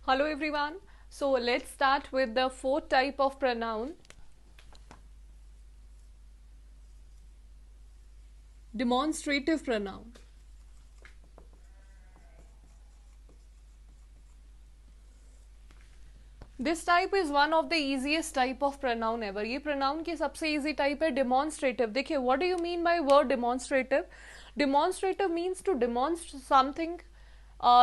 Hello everyone. So let's start with the fourth type of pronoun. Demonstrative pronoun. This type is one of the easiest type of pronoun ever. ये pronoun की सबसे easy type है demonstrative. देखिए, what do you mean by word demonstrative? Demonstrative means to demonstrate something,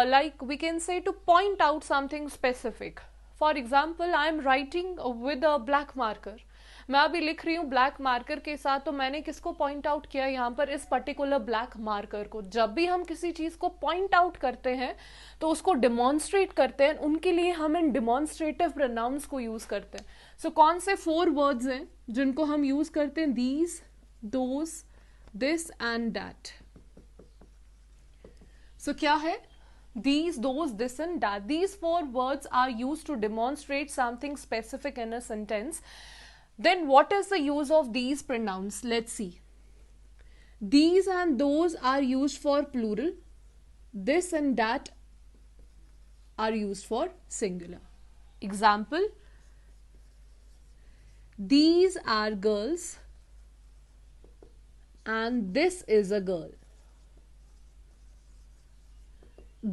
like we can say to point out something specific. For example, I am writing with a black marker. मैं अभी लिख रही हूँ black marker के साथ, तो मैंने किसको पॉइंट आउट किया यहाँ पर, इस पर्टिकुलर ब्लैक मार्कर को. जब भी हम किसी चीज को पॉइंट आउट करते हैं तो उसको डिमॉन्स्ट्रेट करते हैं, उनके लिए हम इन डिमॉन्स्ट्रेटिव प्रोनाउंस को यूज करते हैं. सो कौन से 4 वर्ड्स हैं जिनको हम यूज करते हैं? These, those, this and that. So क्या है? These, those, this and that. These 4 words are used to demonstrate something specific in a sentence. Then what is the use of these pronouns? Let's see. These and those are used for plural. This and that are used for singular. Example: these are girls and this is a girl.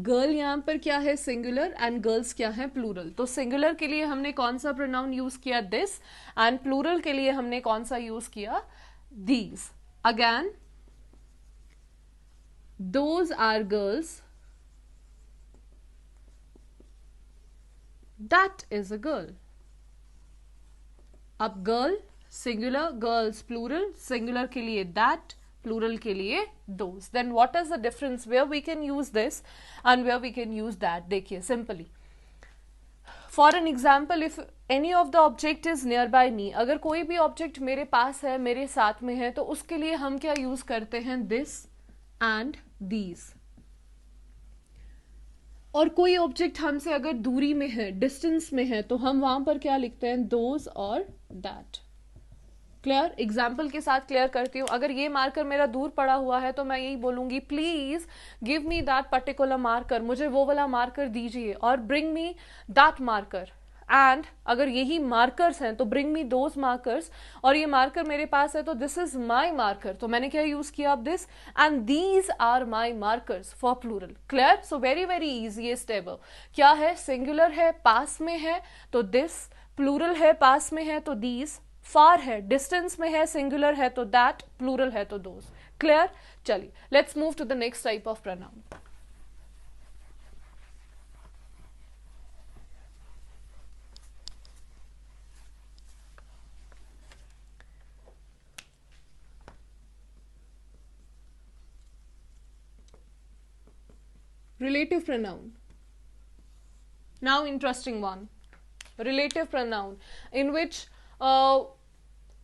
Girl यहाँ पर क्या है? Singular. And girls क्या है? Plural. तो singular के लिए हमने कौन सा प्रोनाउन यूज किया? दिस. एंड प्लूरल के लिए हमने कौन सा यूज किया? These. Again, those are girls, that is a girl. अब girl singular, girls plural, singular के लिए दैट, plural के लिए those. Then what is the difference where we can use this and where we can use that? देखिए simply, for an example, if any of the object is nearby me, अगर कोई भी object मेरे पास है, मेरे साथ में है, तो उसके लिए हम क्या use करते हैं? this and these. और कोई ऑब्जेक्ट हमसे अगर दूरी में है, डिस्टेंस में है, तो हम वहां पर क्या लिखते हैं? those और that. क्लियर? एग्जाम्पल के साथ क्लियर करती हूँ. अगर ये मार्कर मेरा दूर पड़ा हुआ है तो मैं यही बोलूंगी, please give me that particular marker, मुझे वो वाला मार्कर दीजिए, और bring me that marker. And अगर यही मार्कर्स हैं तो ब्रिंग मी दोज मार्कर्स, और ये मार्कर मेरे पास है तो दिस इज माई मार्कर. तो मैंने क्या यूज किया? अब this. And these are my markers for plural. Clear? So very very easiest ever. क्या है? सिंगुलर है, पास में है तो दिस, प्लूरल है, पास में है तो दीज, फार है, डिस्टेंस में है, सिंगुलर है तो दैट, प्लूरल है तो दोज. क्लियर? चलिए, let's move to the next type of pronoun. Relative pronoun. Now interesting one. Relative pronoun in which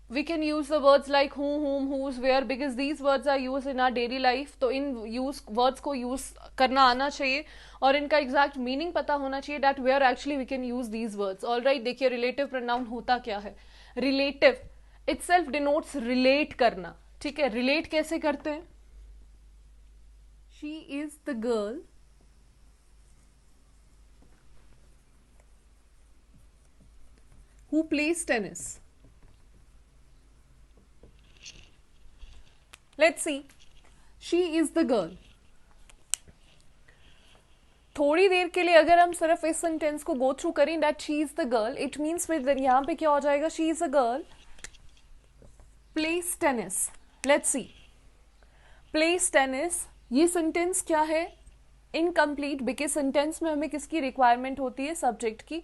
we can use the words like who, whom, whose, where, because these words are used in our daily life. तो in use words को use करना आना चाहिए और इनका exact meaning पता होना चाहिए, that where actually we can use these words. Alright, देखिए रिलेटिव प्रोनाउन होता क्या है. रिलेटिव itself denotes रिलेट करना. ठीक है, रिलेट कैसे करते हैं? She is the girl who plays tennis. Let's see. She is the girl. थोड़ी देर के लिए अगर हम सिर्फ इस सेंटेंस को गो थ्रू करें, that she is the girl, it means फिर यहाँ पे क्या हो जाएगा? she is a girl plays tennis. Let's see. plays tennis, ये सेंटेंस क्या है? इनकम्प्लीट, बिकॉज सेंटेंस में हमें किसकी रिक्वायरमेंट होती है? सब्जेक्ट की.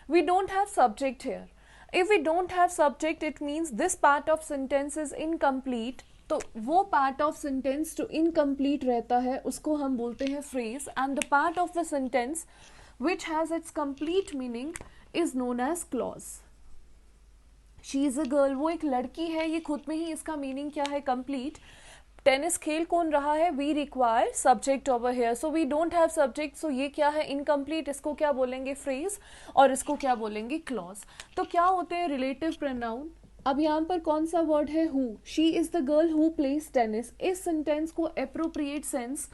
We don't have subject here. If we don't have subject, it means this part of sentence is incomplete. तो वो part of sentence जो incomplete रहता है उसको हम बोलते हैं phrase, and the part of the sentence which has its complete meaning is known as clause. She is a girl, वो एक लड़की है, ये खुद में ही इसका मीनिंग क्या है? कंप्लीट. टेनिस खेल कौन रहा है? We require subject over here, so we don't have subject, so ये क्या है? इनकम्प्लीट. इसको क्या बोलेंगे? फ्रेज. और इसको क्या बोलेंगे? क्लॉज. तो क्या होते हैं रिलेटिव प्रोनाउन? अब यहाँ पर कौन सा वर्ड है? Who. She is the girl who plays tennis. इस सेंटेंस को एप्रोप्रिएट सेंस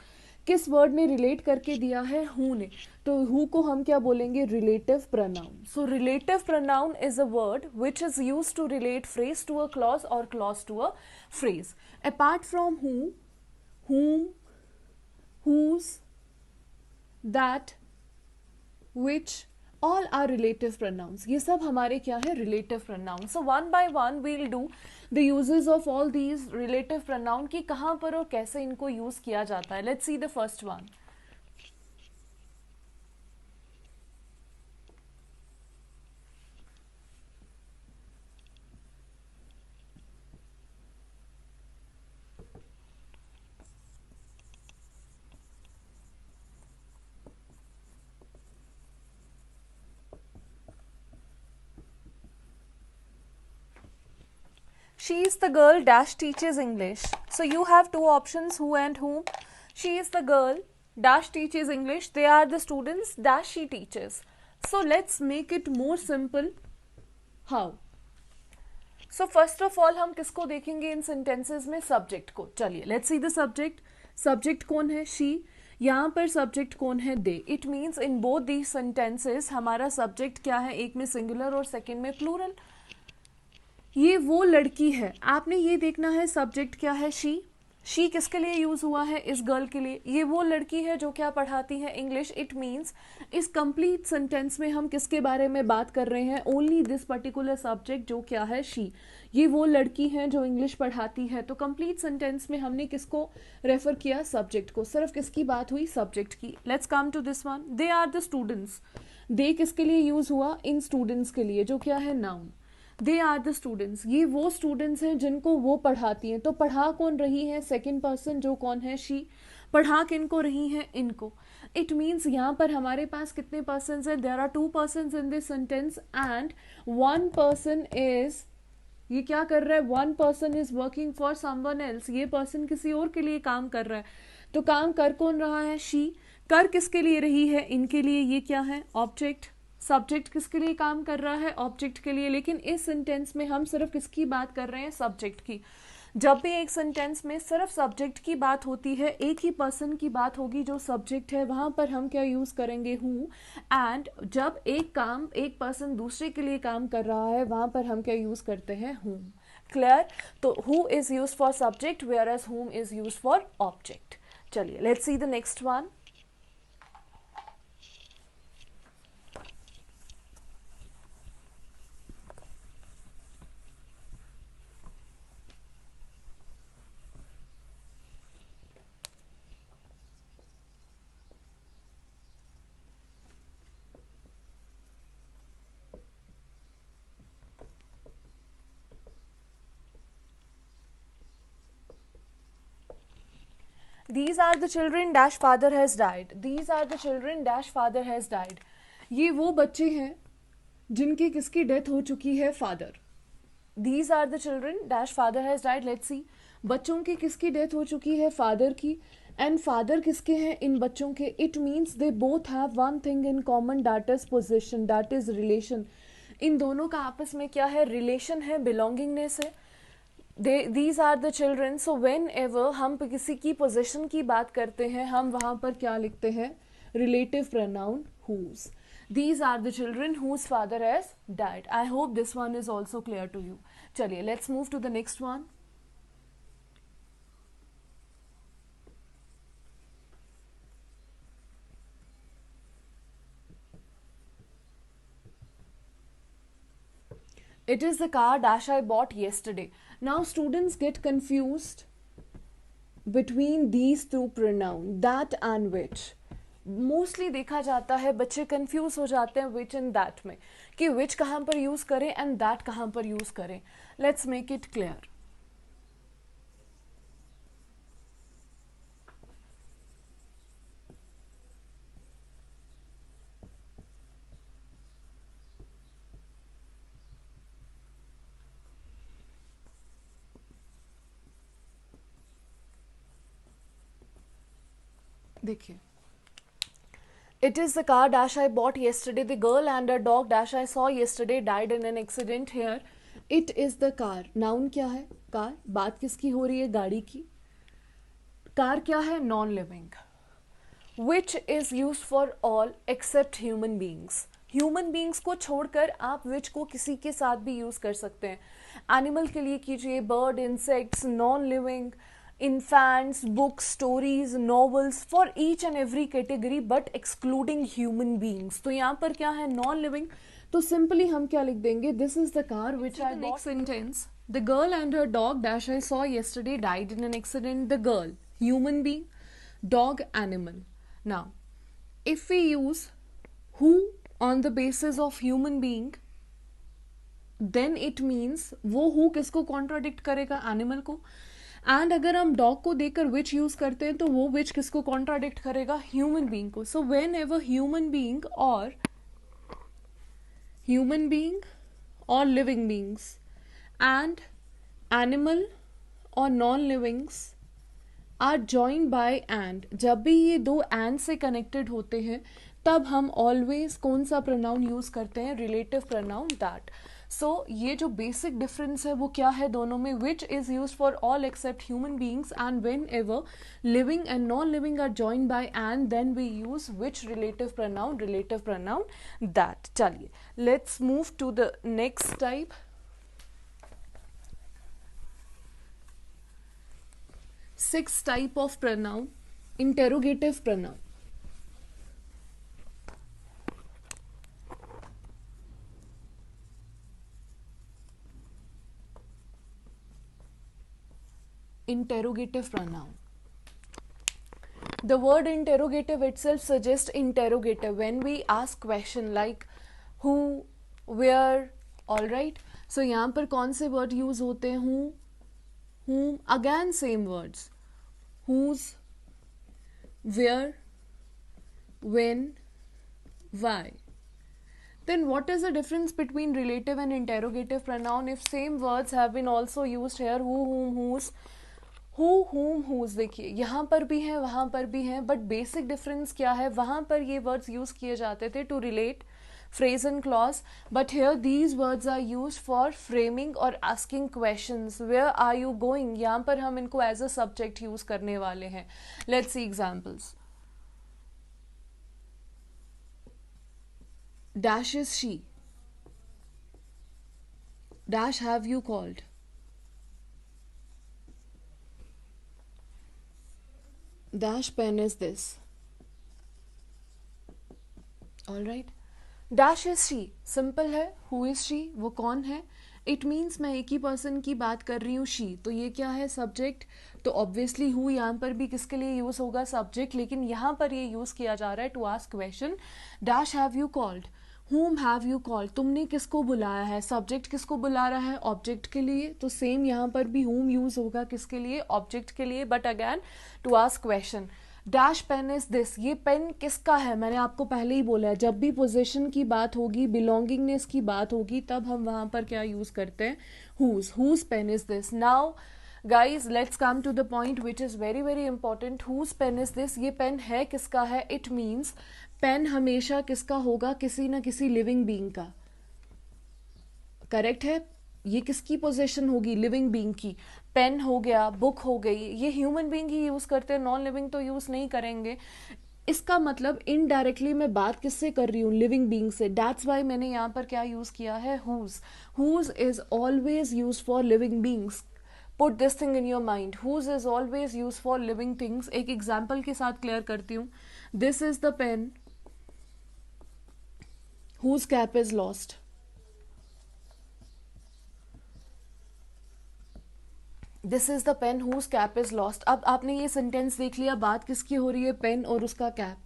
किस वर्ड ने रिलेट करके दिया है, हु ने, तो हु को हम क्या बोलेंगे, relative pronoun. So relative pronoun is a word which is used to relate phrase to a clause और clause to a phrase. Apart from who, whom, whose, that, which, all are relative pronouns. ये सब हमारे क्या है, relative pronouns. So one by one we'll do the uses of all these relative pronoun कि कहाँ पर और कैसे इनको use किया जाता है. Let's see the first one. She is the girl dash teaches English. So you have two options, who and whom. She is the girl dash teaches English. They are the students dash she teaches. So let's make it more simple. How? So first of all हम किसको देखेंगे इन sentences में, subject को. चलिए let's see the subject. Subject कौन है, she. यहाँ पर subject कौन है, they. It means in both these sentences हमारा subject क्या है, एक में singular और second में plural. ये वो लड़की है, आपने ये देखना है सब्जेक्ट क्या है, शी किसके लिए यूज हुआ है, इस गर्ल के लिए. ये वो लड़की है जो क्या पढ़ाती है, इंग्लिश. इट मीन्स इस कंप्लीट सेंटेंस में हम किसके बारे में बात कर रहे हैं, ओनली दिस पर्टिकुलर सब्जेक्ट जो क्या है, शी. ये वो लड़की है जो इंग्लिश पढ़ाती है. तो कंप्लीट सेंटेंस में हमने किसको रेफर किया, सब्जेक्ट को. सिर्फ किसकी बात हुई, सब्जेक्ट की. Let's come to this one. They are the students. They किसके लिए यूज हुआ, इन स्टूडेंट्स के लिए, जो क्या है, noun. They are the students, ये वो स्टूडेंट्स हैं जिनको वो पढ़ाती हैं. तो पढ़ा कौन रही है, सेकेंड पर्सन जो कौन है, शी. पढ़ा किनको रही है, इनको. इट मीन्स यहाँ पर हमारे पास कितने पर्सन्स हैं, there are two persons in this sentence and one person is, ये क्या कर रहा है, one person is working for someone else. ये पर्सन किसी और के लिए काम कर रहा है. तो काम कर कौन रहा है, शी. कर किसके लिए रही है, इनके लिए. ये क्या है, ऑब्जेक्ट. सब्जेक्ट किसके लिए काम कर रहा है, ऑब्जेक्ट के लिए. लेकिन इस सेंटेंस में हम सिर्फ किसकी बात कर रहे हैं, सब्जेक्ट की. जब भी एक सेंटेंस में सिर्फ सब्जेक्ट की बात होती है, एक ही पर्सन की बात होगी जो सब्जेक्ट है, वहां पर हम क्या यूज करेंगे, हु. एंड जब एक काम, एक पर्सन दूसरे के लिए काम कर रहा है, वहां पर हम क्या यूज करते हैं, हुम. क्लियर. तो who is use for subject whereas whom is use for object. चलिए let's see the next one. These are the children dash father has died. These are the children dash father has died. ये वो बच्चे हैं जिनकी किसकी death हो चुकी है, father. These are the children dash father has died. Let's see. बच्चों की किसकी डेथ हो चुकी है, फादर की. एंड फादर किसके हैं, इन बच्चों के. It means they both have one thing in common, that is position, that is relation. इन दोनों का आपस में क्या है, रिलेशन है, बिलोंगिंगनेस है. These are the children. So whenever हम किसी की पोजीशन की बात करते हैं, हम वहाँ पर क्या लिखते हैं, relative pronoun whose. These are the children whose father has died. I hope this one is also clear to you. चलिए let's move to the next one. It is the car dash I bought yesterday. Now students get confused between these two pronouns, that and which. Mostly देखा जाता है बच्चे confuse हो जाते हैं विच and that में, कि विच कहाँ पर यूज करें एंड दैट कहाँ पर यूज करें. Let's make it clear. देखिए, it is the car dash I bought yesterday. The girl and a dog dash I saw yesterday died in an accident here. It is the car. Noun क्या है, car. बात किसकी हो रही है, गाड़ी की. कार क्या है, non living. Which is use for all except human beings. Human beings को छोड़कर आप विच को किसी के साथ भी यूज़ कर सकते हैं. एनिमल के लिए कीजिए bird, insects, non living, infants, books, stories, novels, for each and every category but excluding human beings. तो यहाँ पर क्या है, नॉन लिविंग. तो सिंपली हम क्या लिख देंगे, this is the car which I next sentence. The girl and her dog dash I saw yesterday died in an accident. The girl, human being, dog, animal. Now, if we use who on the basis of human being, then it means वो who किसको contradict करेगा, animal को. And अगर हम dog को देकर विच use करते हैं तो वो विच किसको कॉन्ट्राडिक्ट करेगा, ह्यूमन बीइंग को. So whenever human being और लिविंग बीइंग्स एंड एनिमल और non livings are joined by and, जब भी ये दो एंड से कनेक्टेड होते हैं तब हम ऑलवेज कौन सा प्रोनाउन यूज करते हैं, रिलेटिव प्रोनाउन दैट. सो ये जो बेसिक डिफरेंस है वो क्या है दोनों में, which is use for all except human beings and whenever living and non living are joined by and then we use which relative pronoun that. चलिए let's move to the next type. Six type of pronoun, interrogative pronoun. Interrogative pronoun. The word interrogative itself suggests interrogative when we ask question like who, where, all right. So यहाँ पर कौन से word use होते हैं, who, whom, again same words, whose, where, when, why. Then what is the difference between relative and interrogative pronoun if same words have been also used here, who, whom, whose, who, whom, whose. देखिए यहाँ पर भी है वहाँ पर भी है, but basic difference क्या है, वहाँ पर ये वर्ड्स यूज किए जाते थे to relate phrase and clause, but here these words are used for framing or asking questions. Where are you going, यहाँ पर हम इनको as a subject यूज करने वाले हैं. Let's see examples. Dash is she. Dash have you called. Dash pen is this. All right. Dash is she. Simple है. Who is she? वो कौन है. इट मीन्स मैं एक ही पर्सन की बात कर रही हूँ, शी. तो ये क्या है, सब्जेक्ट. तो ऑब्वियसली हु यहाँ पर भी किसके लिए यूज होगा, सब्जेक्ट. लेकिन यहाँ पर ये यूज किया जा रहा है to ask question. Dash have you called. whom have you called, तुमने किसको बुलाया है. सब्जेक्ट किसको बुला रहा है, ऑब्जेक्ट के लिए. तो सेम यहाँ पर भी whom यूज होगा किसके लिए, ऑब्जेक्ट के लिए, but again to ask question. Dash pen is this. ये पेन किसका है. मैंने आपको पहले ही बोला है जब भी पोजीशन की बात होगी, बिलोंगिंगनेस की बात होगी, तब हम वहां पर क्या यूज करते हैं, whose pen is this. Now guys let's come to the point which is very very important. whose pen is this. ये पेन है किसका है. इट मीन्स पेन हमेशा किसका होगा, किसी ना किसी लिविंग बीइंग का. करेक्ट है. ये किसकी पोजीशन होगी, लिविंग बीइंग की. पेन हो गया, बुक हो गई, ये ह्यूमन बीइंग ही यूज करते हैं, नॉन लिविंग तो यूज नहीं करेंगे. इसका मतलब इनडायरेक्टली मैं बात किससे कर रही हूँ, लिविंग बीइंग से. दैट्स वाई मैंने यहाँ पर क्या यूज किया है, whose is always use for living beings. Put this thing in your mind. whose is always use for living things. एक एग्जाम्पल के साथ क्लियर करती हूँ. This is the pen whose cap is lost. This is the pen whose cap is lost. अब आपने ये sentence देख लिया, बात किसकी हो रही है, पेन और उसका कैप.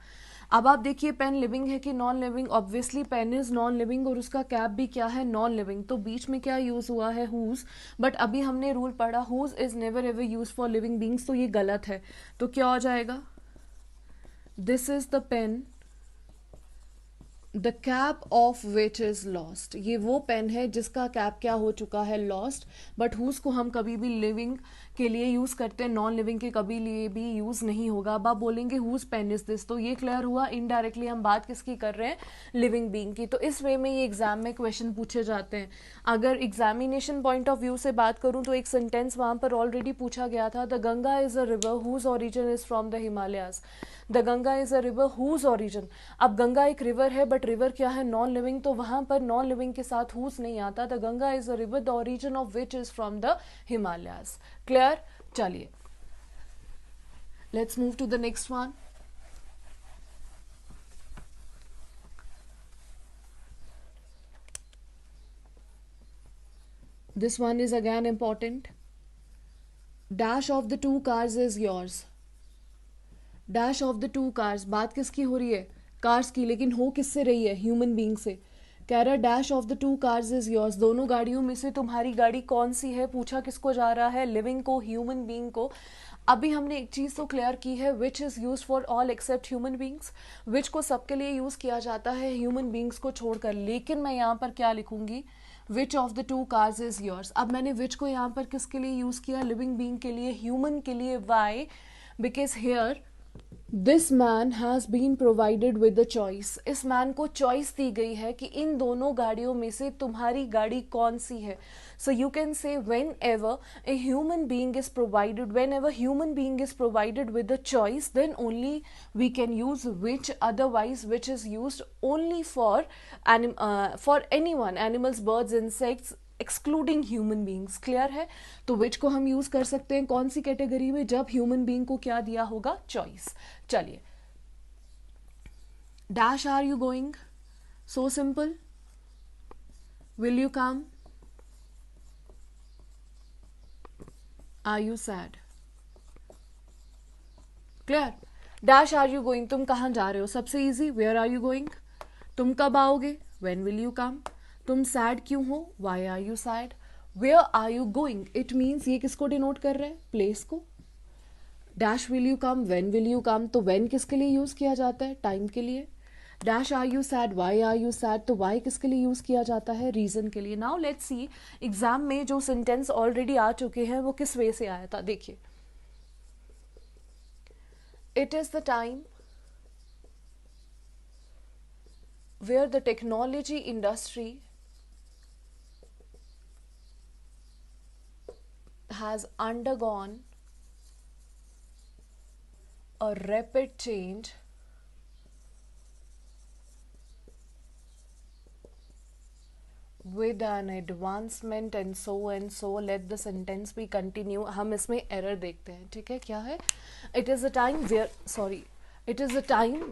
अब आप देखिए पेन लिविंग है कि non living. Obviously pen is non living और उसका कैप भी क्या है, नॉन लिविंग. तो बीच में क्या यूज हुआ है, whose. बट अभी हमने रूल पढ़ा whose is never ever use for living beings, तो ये गलत है. तो क्या हो जाएगा, this is the pen the cap of which is lost, ये वो पेन है जिसका कैप क्या हो चुका है, लॉस्ट। बट हुज को हम कभी भी लिविंग के लिए यूज करते हैं, नॉन लिविंग के कभी लिए भी यूज नहीं होगा। अब आप बोलेंगे हुज पेन इज दिस, तो ये क्लियर हुआ इनडायरेक्टली हम बात किसकी कर रहे हैं, लिविंग बीइंग की। तो इस वे में ये एग्जाम में क्वेश्चन पूछे जाते हैं। अगर एग्जामिनेशन पॉइंट ऑफ व्यू से बात करूं तो एक सेंटेंस वहां पर ऑलरेडी पूछा गया था, the Ganga is a river whose origin is from the Himalayas. The Ganga is a river whose origin, अब गंगा एक रिवर है बट रिवर क्या है, नॉन लिविंग, तो वहां पर नॉन लिविंग के साथ हुज नहीं आता। The Ganga is a river the origin of which is from the Himalayas. Clear? चलिए let's move to the next one. This one is again important. Dash of the two cars is yours. Dash of the two cars, बात किसकी हो रही है, cars की, लेकिन हो किससे रही है, ह्यूमन बीइंग से। कह रहा dash of the two cars is yours, दोनों गाड़ियों में से तुम्हारी गाड़ी कौन सी है, पूछा किसको जा रहा है, लिविंग को, ह्यूमन बीइंग को। अभी हमने एक चीज तो क्लियर की है, which is use for all except human beings, which को सबके लिए यूज किया जाता है ह्यूमन बीइंग्स को छोड़कर। लेकिन मैं यहाँ पर क्या लिखूंगी, which of the two cars is yours. अब मैंने विच को यहाँ पर किसके लिए यूज किया, लिविंग बीइंग के लिए, ह्यूमन के लिए। Why? Because here this man has been provided with the choice, इस मैन को चॉइस दी गई है कि इन दोनों गाड़ियों में से तुम्हारी गाड़ी कौन सी है। So you can say whenever a human being is provided, whenever human being is provided with the choice, then only we can use which, otherwise which is use only for any one, animals, birds, insects, excluding human beings. Clear है? तो विच को हम use कर सकते हैं कौन सी category में, जब ह्यूमन बींग को क्या दिया होगा, चॉइस। चलिए, dash are you going, so simple, will you come, are you sad. Clear? Dash are you going, तुम कहाँ जा रहे हो, सबसे easy, where are you going, तुम कब आओगे, व्हेन विल यू कम, तुम सैड क्यों हो, why are you sad, where are you going, it means ये किसको डिनोट कर रहा है, प्लेस को। Dash will you come, when will you come, तो व्हेन किसके लिए यूज किया जाता है, टाइम के लिए। Dash are you sad, why are you sad, तो वाई किसके लिए यूज किया जाता है, रीजन के लिए। नाउ लेट्स सी एग्जाम में जो सेंटेंस ऑलरेडी आ चुके हैं वो किस वे से आया था, देखिए। It is the time where the technology industry has undergone a rapid change with an advancement and so, let the sentence be continue। हम इसमें error देखते हैं, ठीक है, क्या है, it is a time where, sorry, it is a time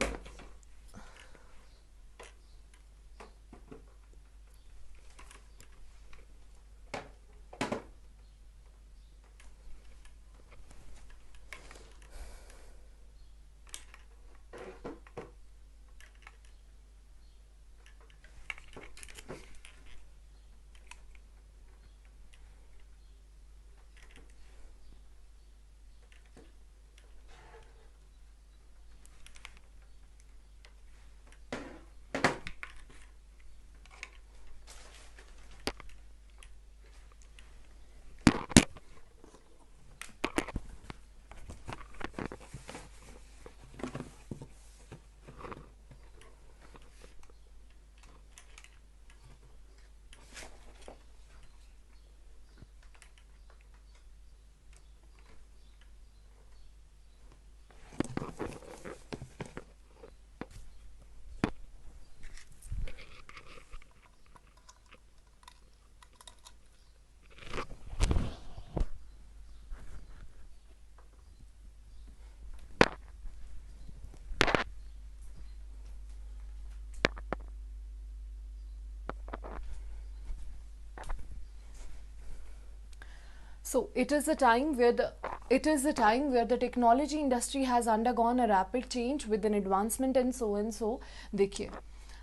So it is the time where the technology industry has undergone a rapid change with an advancement and so। देखिए,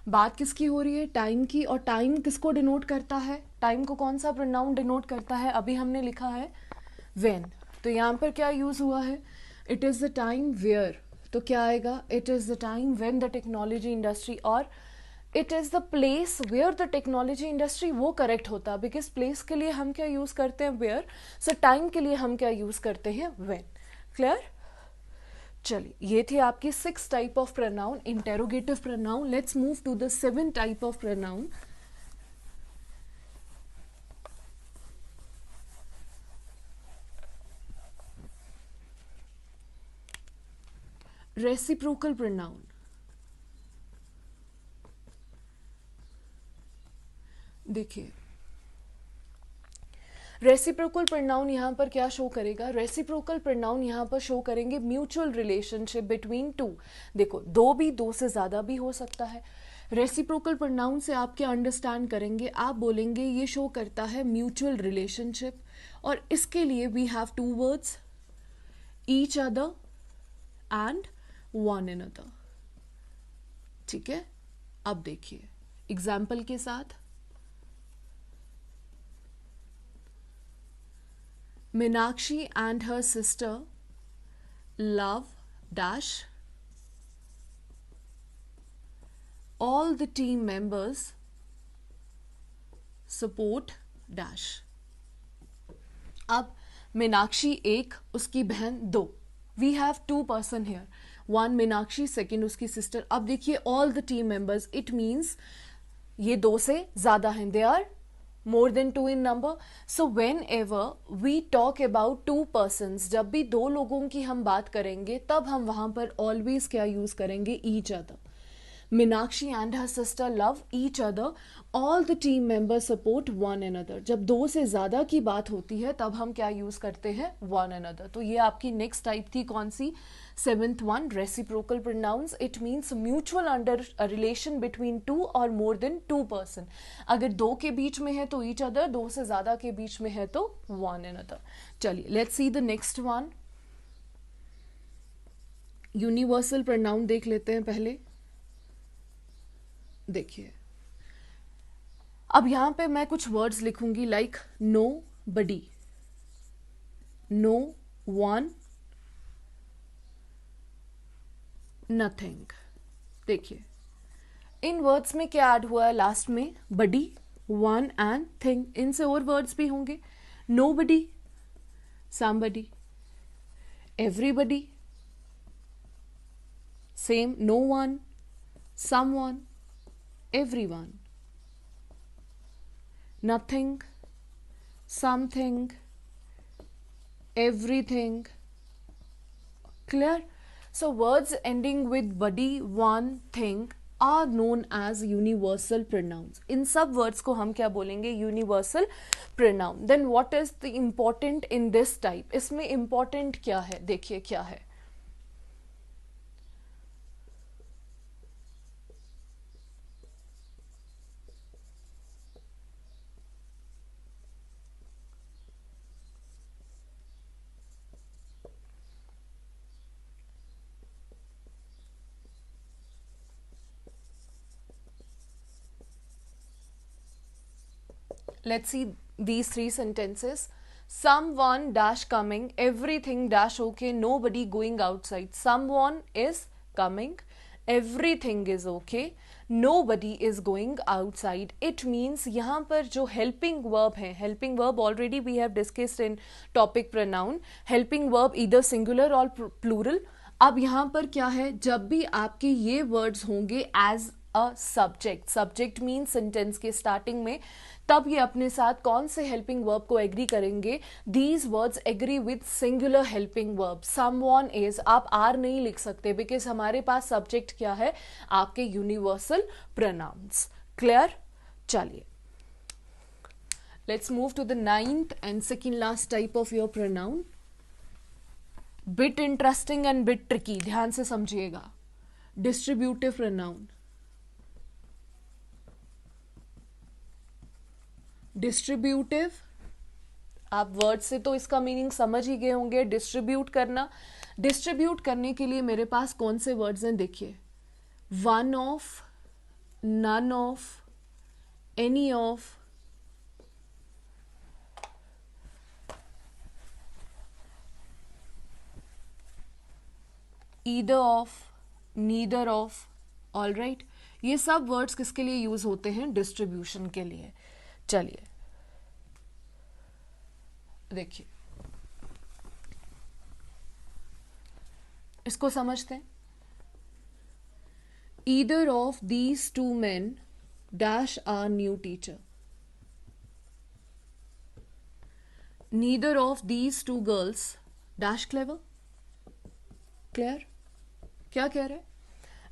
बात किसकी हो रही है, टाइम की, और टाइम किसको denote करता है, टाइम को कौन सा प्रोनाउन डिनोट करता है, अभी हमने लिखा है व्हेन, तो यहाँ पर क्या यूज हुआ है, it is the time where, तो क्या आएगा, it is the time when the technology industry, और it is the place where the technology industry, वो करेक्ट होता, बिकॉज प्लेस के लिए हम क्या यूज़ करते हैं वेयर, सो टाइम के लिए हम क्या यूज़ करते हैं व्हेन। क्लियर? चलिए, ये थी आपकी 6 type of pronoun, interrogative pronoun. Let's move to the 7 type of pronoun. Reciprocal pronoun. देखिए, रेसिप्रोकल प्रोनाउन यहाँ पर क्या शो करेगा, रेसिप्रोकल प्रोनाउन यहाँ पर शो करेंगे म्यूचुअल रिलेशनशिप बिटवीन टू। देखो, दो भी, दो से ज़्यादा भी हो सकता है। रेसिप्रोकल प्रोनाउन से आप क्या अंडरस्टैंड करेंगे, आप बोलेंगे ये शो करता है म्यूचुअल रिलेशनशिप, और इसके लिए we have two words, each other and one another. ठीक है, अब देखिए एग्जाम्पल के साथ, Meenakshi and her sister love dash all the team members support dash। अब मीनाक्षी एक, उसकी बहन दो, we have two person here, one Meenakshi, second उसकी सिस्टर। अब देखिए all the team members, it means ये दो से ज्यादा हैं, they are more than two in number. So whenever we talk about two persons, जब भी दो लोगों की हम बात करेंगे तब हम वहां पर always क्या यूज करेंगे, each other। Meenakshi and her sister love each other, all the team members support one another। जब दो से ज्यादा की बात होती है तब हम क्या यूज करते हैं, one another। तो ये आपकी नेक्स्ट टाइप थी कौन सी, 7th one, reciprocal pronouns. It means mutual under relation between two और मोर देन टू पर्सन। अगर दो के बीच में है तो ईच अदर, दो से ज्यादा के बीच में है तो वन अनदर। चलिए let's see the next one, universal pronoun देख लेते हैं पहले। देखिए, अब यहां पे मैं कुछ वर्ड्स लिखूंगी लाइक नो बडी, नो वन, नथिंग। देखिए, इन वर्ड्स में क्या ऐड हुआ है लास्ट में, बडी, वन एंड थिंग। इनसे और वर्ड्स भी होंगे, nobody, somebody, everybody, same, no one, someone, everyone, nothing, something, everything। Clear? So words ending with body, one, thing are known as universal pronouns। इन सब words को हम क्या बोलेंगे, universal pronoun। Then what is the important in this type? इसमें important क्या है, देखिए क्या है। Let's see these three sentences. Someone dash coming, everything dash okay, nobody going outside। Someone is coming, everything is okay, nobody is going outside। It means यहाँ पर जो helping verb है, helping verb already we have discussed in topic pronoun, helping verb either singular or plural। अब यहाँ पर क्या है, जब भी आपके ये वर्ड्स होंगे as a subject, subject mean sentence के स्टार्टिंग में, तब ये अपने साथ कौन से हेल्पिंग वर्ब को एग्री करेंगे, these words agree with singular helping verb. Someone is, आप आर नहीं लिख सकते बिकॉज हमारे पास सब्जेक्ट क्या है, आपके यूनिवर्सल प्रोनाउंस। क्लियर? चलिए let's move to the 9th and second last type of your pronoun. Bit interesting and bit tricky, ध्यान से समझिएगा। Distributive pronoun. डिस्ट्रीब्यूटिव, आप वर्ड से तो इसका मीनिंग समझ ही गए होंगे, डिस्ट्रीब्यूट करना। डिस्ट्रीब्यूट करने के लिए मेरे पास कौन से वर्ड्स हैं, देखिए, one of, none of, any of, either of, neither of. All right, ये सब वर्ड्स किसके लिए यूज होते हैं? डिस्ट्रीब्यूशन के लिए। चलिए देखिए इसको समझते हैं। Either of these two men dash are new teacher, neither of these two girls dash clever. Clear? क्या कह रहे हैं?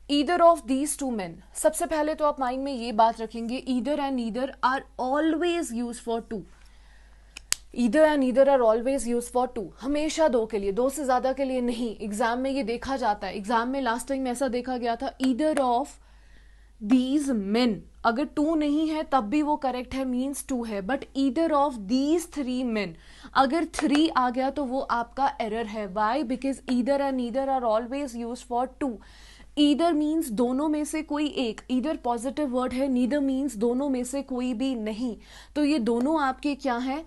Either of these two men, सबसे पहले तो आप माइंड में ये बात रखेंगे, either and neither are always use for two. Either and neither are always use for two, हमेशा दो के लिए, दो से ज्यादा के लिए नहीं। एग्जाम में ये देखा जाता है, एग्जाम में लास्ट टाइम ऐसा देखा गया था, ईदर ऑफ दीज मेन, अगर टू नहीं है तब भी वो करेक्ट है, मीन्स टू है, but either of these three men, अगर थ्री आ गया तो वो आपका एरर है। Why? Because either and neither are always use for two. Either means दोनों में से कोई एक, ईदर पॉजिटिव वर्ड है, नीदर मीन्स दोनों में से कोई भी नहीं। तो ये दोनों आपके क्या है?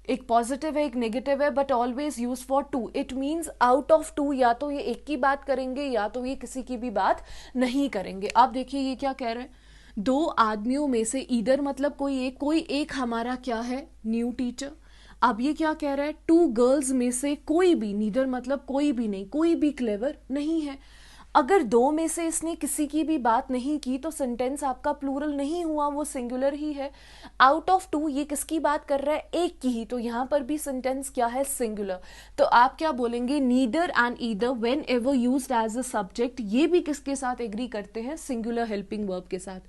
एक पॉजिटिव है, एक नेगेटिव है, but always use for two. It means out of two या तो ये एक की बात करेंगे या तो ये किसी की भी बात नहीं करेंगे। आप देखिए ये क्या कह रहे हैं, दो आदमियों में से, ईदर मतलब कोई एक हमारा क्या है? New teacher. अब ये क्या कह रहा है? टू गर्ल्स में से कोई भी, नीदर मतलब कोई भी नहीं, कोई भी क्लेवर नहीं है। अगर दो में से इसने किसी की भी बात नहीं की तो सेंटेंस आपका प्लूरल नहीं हुआ, वो सिंगुलर ही है। आउट ऑफ टू ये किसकी बात कर रहा है? एक की ही, तो यहां पर भी सेंटेंस क्या है? सिंगुलर। तो आप क्या बोलेंगे? Neither and either whenever used as a subject, ये भी किसके साथ एग्री करते हैं? सिंगुलर हेल्पिंग वर्ब के साथ।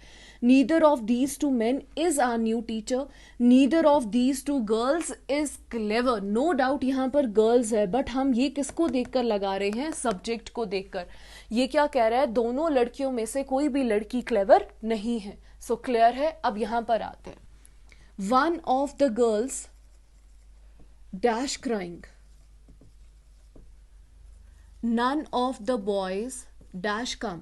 Neither of these two men is our new teacher, neither of these two girls is clever. No doubt यहां पर गर्ल्स है, बट हम ये किसको देखकर लगा रहे हैं? सब्जेक्ट को देखकर। ये क्या कह रहा है? दोनों लड़कियों में से कोई भी लड़की क्लेवर नहीं है। सो क्लियर है? अब यहां पर आते हैं। One of the girls dash crying, none of the boys dash come.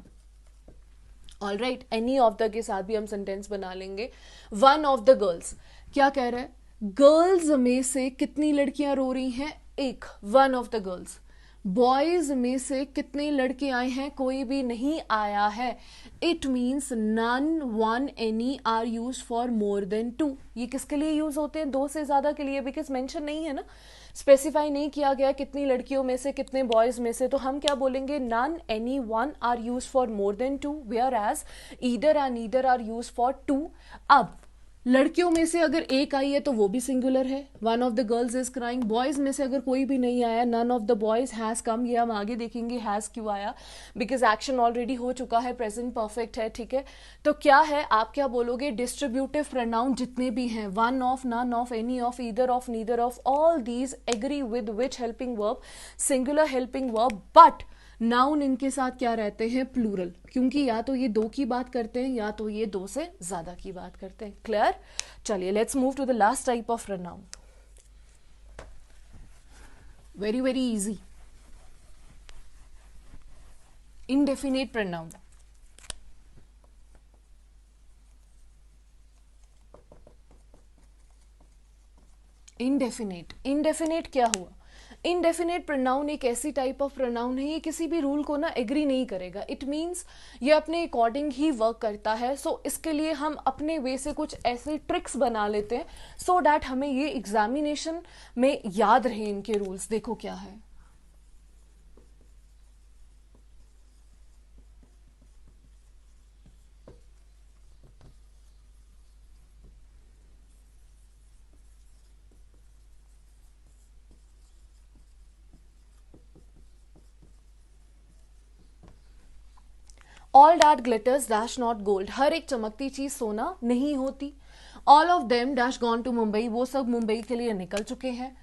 All right, any of the के साथ भी हम सेंटेंस बना लेंगे। वन ऑफ द गर्ल्स क्या कह रहा है? गर्ल्स में से कितनी लड़कियां रो रही हैं? एक, one of the girls. Boys में से कितने लड़के आए हैं? कोई भी नहीं आया है। It means none, one, any are use for more than two. ये किसके लिए यूज होते हैं? दो से ज्यादा के लिए, बिकॉज मेंशन नहीं है ना, स्पेसिफाई नहीं किया गया कितनी लड़कियों में से, कितने बॉयज में से। तो हम क्या बोलेंगे? None, any, one are use for more than two, whereas either and neither are use for two. अब लड़कियों में से अगर एक आई है तो वो भी सिंगुलर है, one of the girls is crying. Boys में से अगर कोई भी नहीं आया, none of the boys has come, ये हम आगे देखेंगे हैज क्यों आया, बिकॉज एक्शन ऑलरेडी हो चुका है, प्रेजेंट परफेक्ट है, ठीक है। तो क्या है, आप क्या बोलोगे? डिस्ट्रीब्यूटिव प्रोनाउन जितने भी हैं, one of, none of, any of, either of, neither of, all these agree with which helping verb? Singular helping verb, but noun इनके साथ क्या रहते हैं? प्लूरल, क्योंकि या तो ये दो की बात करते हैं या तो ये दो से ज्यादा की बात करते हैं। क्लियर? चलिए let's move to the last type of pronoun. Very very easy, indefinite pronoun. Indefinite क्या हुआ? इनडेफिनेट प्रोनाउन एक ऐसी टाइप ऑफ प्रोनाउन है, ये किसी भी रूल को ना एग्री नहीं करेगा। इट मीन्स ये अपने अकॉर्डिंग ही वर्क करता है। सो इसके लिए हम अपने वे से कुछ ऐसे ट्रिक्स बना लेते हैं सो डैट हमें ये एग्जामिनेशन में याद रहे इनके रूल्स। देखो क्या है, all that glitters dash not gold, हर एक चमकती चीज सोना नहीं होती। All of them dash gone to Mumbai, वो सब मुंबई के लिए निकल चुके हैं।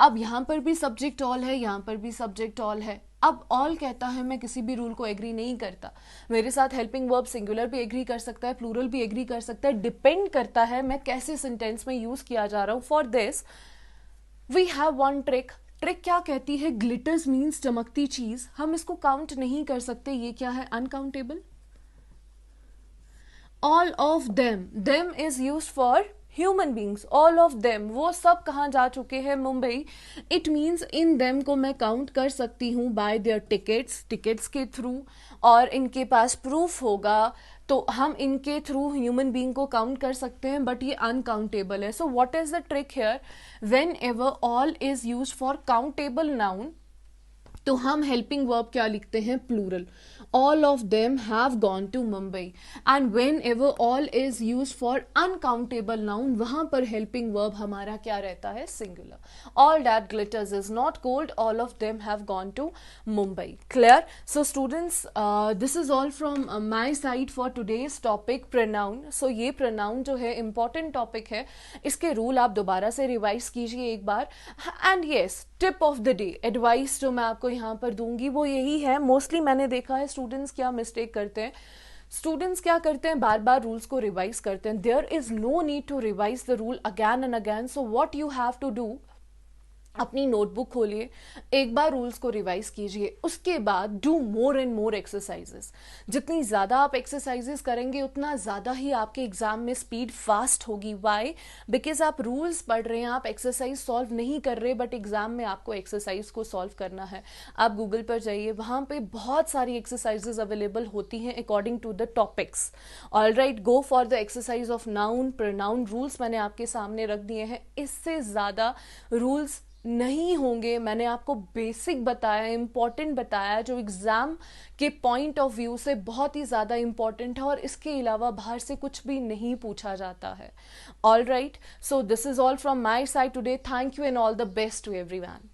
अब यहां पर भी सब्जेक्ट ऑल है, यहां पर भी सब्जेक्ट ऑल है। अब ऑल कहता है मैं किसी भी रूल को एग्री नहीं करता, मेरे साथ हेल्पिंग वर्ब सिंगुलर भी एग्री कर सकता है, प्लूरल भी एग्री कर सकता है, डिपेंड करता है मैं कैसे सेंटेंस में यूज किया जा रहा हूं। For this we have one trick. Trick क्या कहती है? ग्लिटर्स मीन्स चमकती चीज, हम इसको काउंट नहीं कर सकते, ये क्या है? Uncountable. All of them is used for human beings, all of them, वो सब कहाँ जा चुके हैं? Mumbai. It means in them को मैं काउंट कर सकती हूँ बाय देयर टिकट्स, टिकट्स के थ्रू, और इनके पास प्रूफ होगा तो हम इनके थ्रू ह्यूमन बीइंग को काउंट कर सकते हैं, बट ये अनकाउंटेबल है. So what is the trick here? When ever all is use for countable noun, तो हम हेल्पिंग वर्ब क्या लिखते हैं? Plural. All of them have gone to Mumbai. And whenever all is use for uncountable noun, वहां पर helping verb हमारा क्या रहता है? Singular. All that glitters is not gold, all of them have gone to Mumbai. Clear? So students, this is all from my side for today's topic pronoun. So ये pronoun जो है important topic है, इसके rule आप दोबारा से revise कीजिए एक बार. And yes, tip of the day, advice जो मैं आपको यहाँ पर दूंगी वो यही है. मोस्टली मैंने देखा है स्टूडेंट्स क्या मिस्टेक करते हैं. स्टूडेंट्स क्या करते हैं? बार बार रूल्स को रिवाइज करते हैं. There is no need to revise the rule again and again. So what you have to do, अपनी नोटबुक खोलिए, एक बार रूल्स को रिवाइज कीजिए, उसके बाद do more and more exercises. जितनी ज़्यादा आप एक्सरसाइजेस करेंगे उतना ज़्यादा ही आपके एग्जाम में स्पीड फास्ट होगी. वाई? बिकॉज आप रूल्स पढ़ रहे हैं, आप एक्सरसाइज सॉल्व नहीं कर रहे, बट एग्जाम में आपको एक्सरसाइज को सॉल्व करना है. आप गूगल पर जाइए, वहाँ पे बहुत सारी एक्सरसाइजेस अवेलेबल होती हैं according to the topics. All right, go for the exercise of noun, pronoun. Rules मैंने आपके सामने रख दिए हैं, इससे ज़्यादा रूल्स नहीं होंगे. मैंने आपको बेसिक बताया, इंपॉर्टेंट बताया, जो एग्जाम के पॉइंट ऑफ व्यू से बहुत ही ज़्यादा इंपॉर्टेंट है, और इसके अलावा बाहर से कुछ भी नहीं पूछा जाता है. All right, so this is all from my side today. Thank you and all the best to everyone.